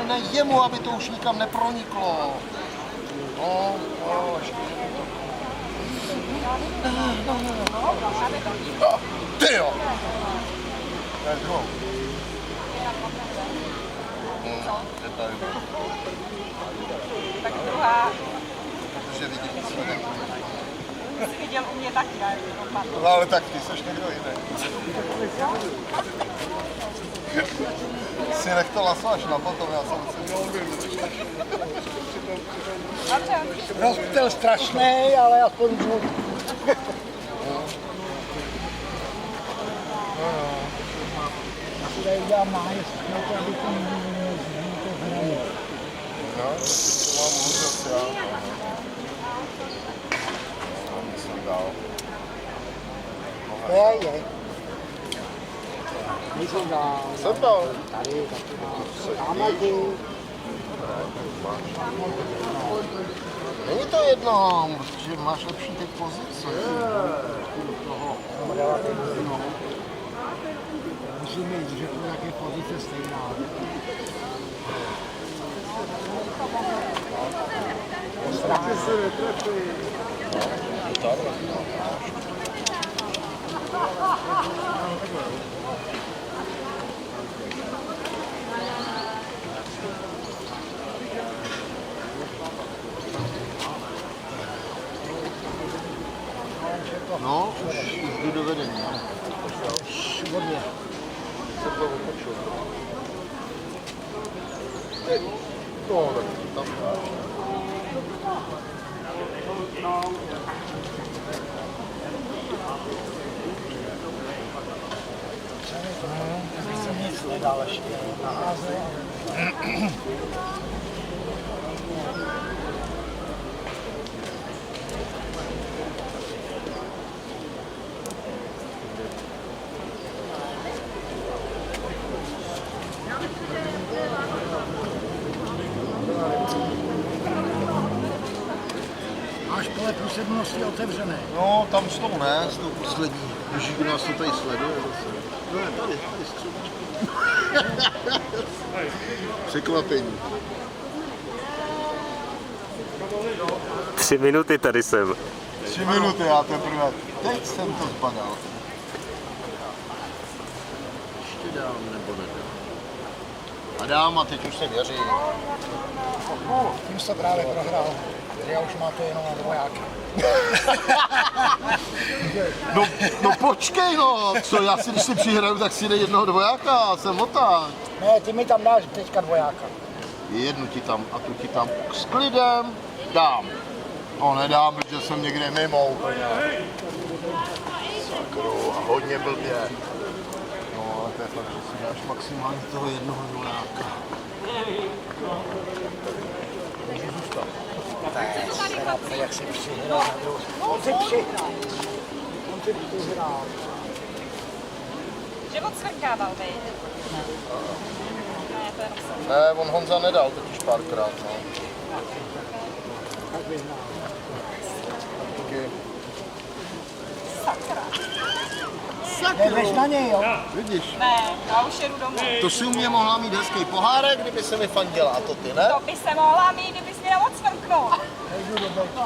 Ne, jemu, aby to už nikam neproniklo. No, ještě. Ty jo! Let's go. Je tady. Tak druhá. Protože vidím výsledek. Jsi viděl u mě taky, ne? No, ale tak ty seš někdo jiný. Si nech to laso až na potom, já jsem si... Rozptyl strašný, ale aspoň žlutý. Tady udělám nájezd, abychom to hrali. No, to mám úžas, já. Jsem dál. Je. Nejsem dál. Jsem dál. Tady, taky dál. Tamhle ty. Není to jedno, protože máš lepší teď pozici. Musím mít, že to je pozice stejná. Taky se netrefí. No, už jdu do vedení. Hodně. Se to otočil. No, tak tam dáš. Jsem nic nedal ještě na háze. Máš pole působnosti otevřené. No, tam s tou ne, s tou poslední. Ježíš, kdo nás to tady sleduje zase. No, tady středička. Překvapení. 3 minuty tady jsem. 3 minuty, já teprve. Teď jsem to zbadal. Ještě dám nebo nedám. A dám a teď už se věří. Tím se právě prohrál. Já už máte jenom na dvojáky. No počkej no, co já si, když si přihraju, tak si jde jednoho dvojáka, jsem otáč. Ne, ty mi tam dáš teďka dvojáka. Jednu ti tam a tu ti tam s klidem dám. No nedám, protože jsem někde mimo úplně. Sakru, a hodně blbě. No ale to je fakt, že si dáš maximálně toho jednoho dvojáka. Můžu zůstat. Tak, jak si přihrál. On si přihrál. On si přihrál. Že moc svrkával, vej. Ne, to jenom jsem. Ne, on Honza nedal totiž párkrát, no. Tak vyhrál. Díky. Sakra. Jdeš na něj, jo? Vidíš, Ne, já už jedu domů. to si u mě mohla mít hezký pohárek, kdyby se mi fandila, a to ty ne? To by se mohla mít, kdybys měl odsvrknout. Jdu do bejku.